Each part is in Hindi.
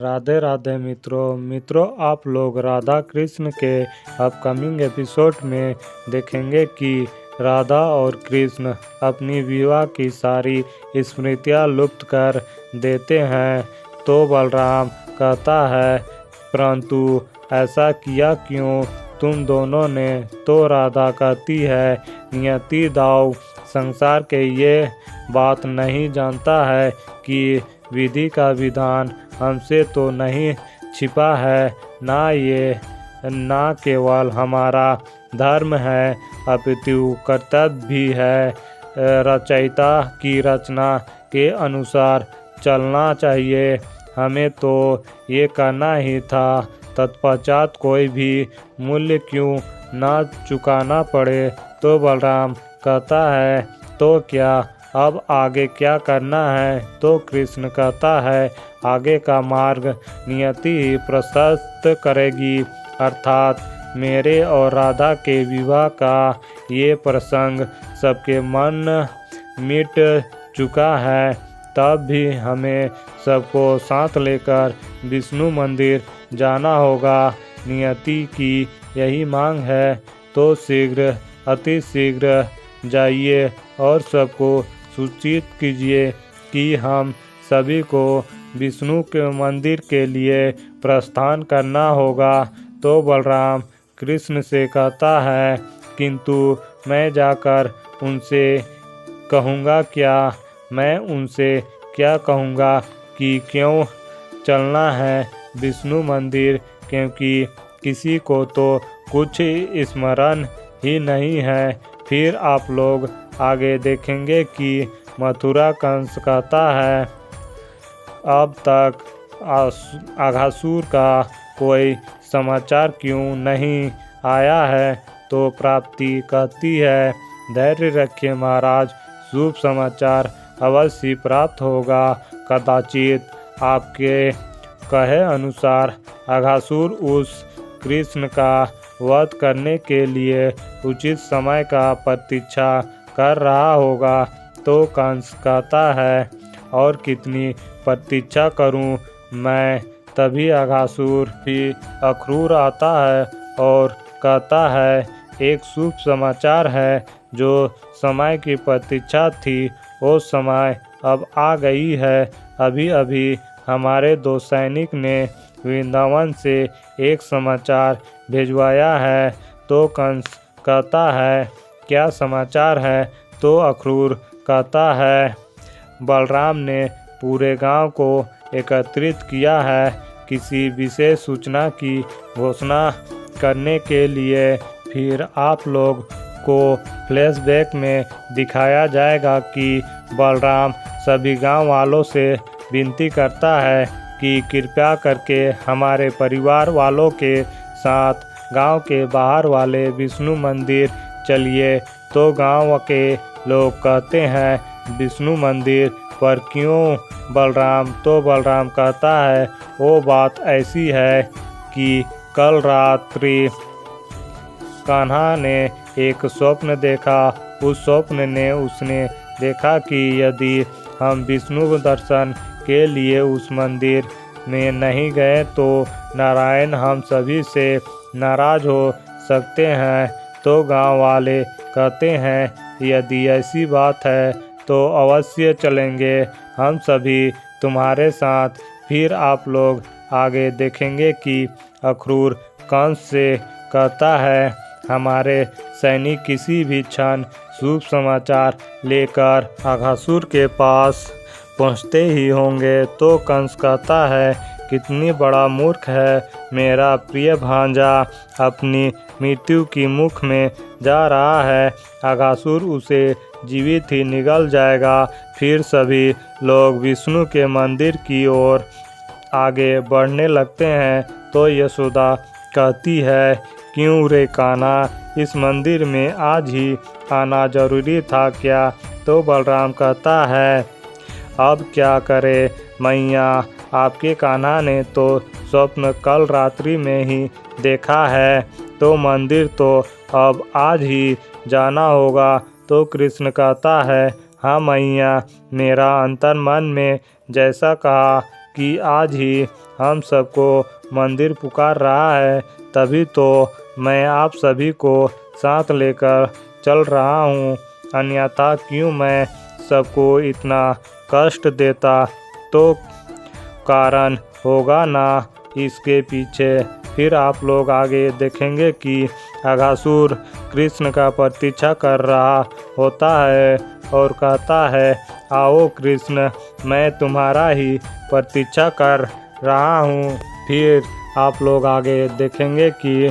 राधे राधे मित्रों आप लोग राधा कृष्ण के अपकमिंग एपिसोड में देखेंगे कि राधा और कृष्ण अपनी विवाह की सारी स्मृतियां लुप्त कर देते हैं। तो बलराम कहता है, परंतु ऐसा किया क्यों तुम दोनों ने? तो राधा कहती है, नियति दाऊ संसार के ये बात नहीं जानता है कि विधि का विधान हमसे तो नहीं छिपा है, ना केवल हमारा धर्म है अपितु कर्तव्य भी है। रचयिता की रचना के अनुसार चलना चाहिए, हमें तो ये करना ही था। तत्पश्चात कोई भी मूल्य क्यों ना चुकाना पड़े। तो बलराम कहता है, तो क्या अब आगे क्या करना है? तो कृष्ण कहता है, आगे का मार्ग नियति ही प्रशस्त करेगी, अर्थात मेरे और राधा के विवाह का ये प्रसंग सबके मन मिट चुका है। तब भी हमें सबको साथ लेकर विष्णु मंदिर जाना होगा। नियति की यही मांग है, तो शीघ्र अति शीघ्र जाइए और सबको सूचित कीजिए कि हम सभी को विष्णु के मंदिर के लिए प्रस्थान करना होगा। तो बलराम कृष्ण से कहता है, किंतु मैं जाकर उनसे कहूँगा क्या? मैं उनसे क्या कहूँगा कि क्यों चलना है विष्णु मंदिर, क्योंकि किसी को तो कुछ स्मरण ही नहीं है। फिर आप लोग आगे देखेंगे कि मथुरा कंस कहता है, अब तक अघासुर का कोई समाचार क्यों नहीं आया है? तो प्राप्ति कहती है, धैर्य रखिए महाराज, शुभ समाचार अवश्य प्राप्त होगा। कदाचित आपके कहे अनुसार अघासुर उस कृष्ण का वध करने के लिए उचित समय का प्रतीक्षा कर रहा होगा। तो कंस कहता है, और कितनी प्रतीक्षा करूं मैं? तभी अघासुर भी अक्रूर आता है और कहता है, एक शुभ समाचार है। जो समय की प्रतीक्षा थी वो समय अब आ गई है। अभी अभी हमारे 2 सैनिक ने वृंदावन से एक समाचार भिजवाया है। तो कंस कहता है, क्या समाचार है? तो अक्रूर कहता है, बलराम ने पूरे गांव को एकत्रित किया है किसी विशेष सूचना की घोषणा करने के लिए। फिर आप लोग को फ्लैशबैक में दिखाया जाएगा कि बलराम सभी गांव वालों से विनती करता है कि कृपया करके हमारे परिवार वालों के साथ गांव के बाहर वाले विष्णु मंदिर चलिए। तो गांव के लोग कहते हैं, विष्णु मंदिर पर क्यों बलराम? तो बलराम कहता है, वो बात ऐसी है कि कल रात्रि कान्हा ने एक स्वप्न देखा। उस स्वप्न ने उसने देखा कि यदि हम विष्णु दर्शन के लिए उस मंदिर में नहीं गए तो नारायण हम सभी से नाराज हो सकते हैं। तो गांव वाले कहते हैं, यदि ऐसी बात है तो अवश्य चलेंगे हम सभी तुम्हारे साथ। फिर आप लोग आगे देखेंगे कि अक्रूर कंस से कहता है, हमारे सैनिक किसी भी क्षण शुभ समाचार लेकर अघासुर के पास पहुंचते ही होंगे। तो कंस कहता है, कितनी बड़ा मूर्ख है मेरा प्रिय भांजा, अपनी मृत्यु की मुख में जा रहा है। अघासुर उसे जीवित ही निगल जाएगा। फिर सभी लोग विष्णु के मंदिर की ओर आगे बढ़ने लगते हैं। तो यशोदा कहती है, क्यों रे कान्हा, इस मंदिर में आज ही आना जरूरी था क्या? तो बलराम कहता है, अब क्या करे मैया, आपके कान्हा ने तो स्वप्न कल रात्रि में ही देखा है, तो मंदिर तो अब आज ही जाना होगा। तो कृष्ण कहता है, हाँ मैया, मेरा अंतर मन में जैसा कहा कि आज ही हम सबको मंदिर पुकार रहा है, तभी तो मैं आप सभी को साथ लेकर चल रहा हूँ। अन्यथा क्यों मैं सबको इतना कष्ट देता, तो कारण होगा ना इसके पीछे। फिर आप लोग आगे देखेंगे कि अघासुर कृष्ण का प्रतीक्षा कर रहा होता है और कहता है, आओ कृष्ण, मैं तुम्हारा ही प्रतीक्षा कर रहा हूँ। फिर आप लोग आगे देखेंगे कि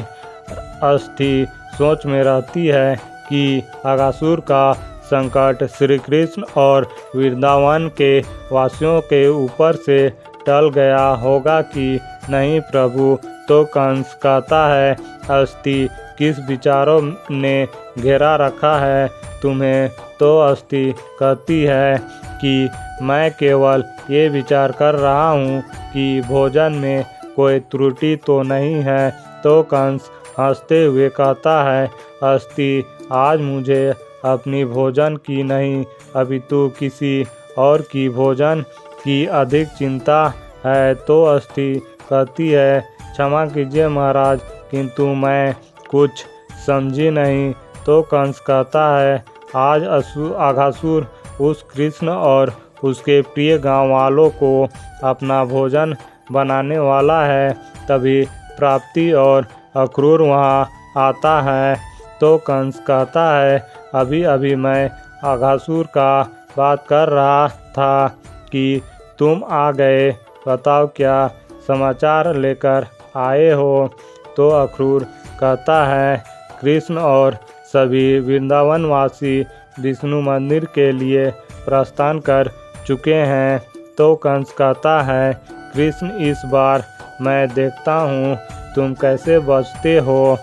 अस्थि सोच में रहती है कि अघासुर का संकट श्री कृष्ण और वृंदावन के वासियों के ऊपर से टल गया होगा कि नहीं प्रभु। तो कंस कहता है, अस्थि किस विचारों ने घेरा रखा है तुम्हें? तो अस्थि कहती है कि मैं केवल ये विचार कर रहा हूँ कि भोजन में कोई त्रुटि तो नहीं है। तो कंस हंसते हुए कहता है, अस्थि आज मुझे अपनी भोजन की नहीं अपितु किसी और की भोजन की अधिक चिंता है। तो अस्थि कहती है, क्षमा कीजिए महाराज, किंतु मैं कुछ समझी नहीं। तो कंस कहता है, आज अघासुर उस कृष्ण और उसके प्रिय गांव वालों को अपना भोजन बनाने वाला है। तभी प्राप्ति और अक्रूर वहाँ आता है। तो कंस कहता है, अभी अभी मैं अघासुर का बात कर रहा था कि तुम आ गए, बताओ क्या समाचार लेकर आए हो? तो अक्रूर कहता है, कृष्ण और सभी वृंदावनवासी विष्णु मंदिर के लिए प्रस्थान कर चुके हैं। तो कंस कहता है, कृष्ण इस बार मैं देखता हूँ तुम कैसे बचते हो।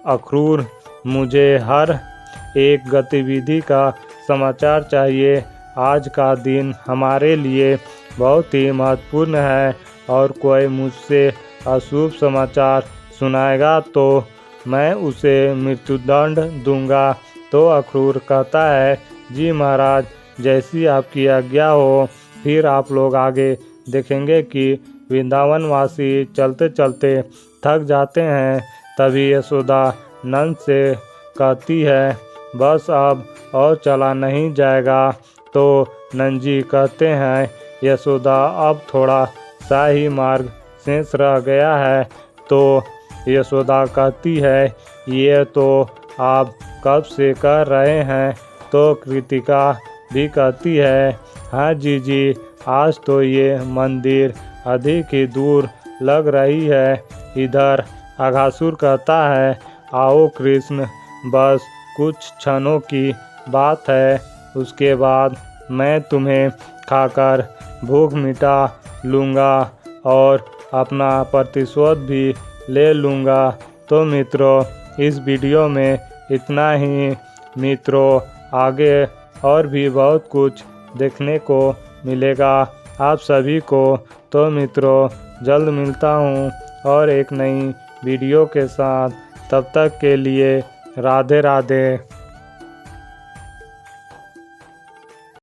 अक्रूर, मुझे हर एक गतिविधि का समाचार चाहिए। आज का दिन हमारे लिए बहुत ही महत्वपूर्ण है और कोई मुझसे अशुभ समाचार सुनाएगा तो मैं उसे मृत्युदंड दूंगा। तो अक्रूर कहता है, जी महाराज, जैसी आपकी आज्ञा हो। फिर आप लोग आगे देखेंगे कि वृंदावनवासी चलते चलते थक जाते हैं। तभी यशोदा नंद से कहती है, बस अब और चला नहीं जाएगा। तो नंद जी कहते हैं, यशोदा अब थोड़ा सा ही मार्ग शेष रह गया है। तो यशोदा कहती है, ये तो आप कब से कर रहे हैं? तो कृतिका भी कहती है, हाँ जी, आज तो ये मंदिर अधिक ही दूर लग रही है। इधर अघासुर कहता है, आओ कृष्ण, बस कुछ क्षणों की बात है, उसके बाद मैं तुम्हें खाकर भूख मिटा लूँगा और अपना प्रतिशोध भी ले लूँगा। तो मित्रों, इस वीडियो में इतना ही। मित्रों, आगे और भी बहुत कुछ देखने को मिलेगा आप सभी को। तो मित्रों, जल्द मिलता हूँ और एक नई वीडियो के साथ। तब तक के लिए राधे राधे।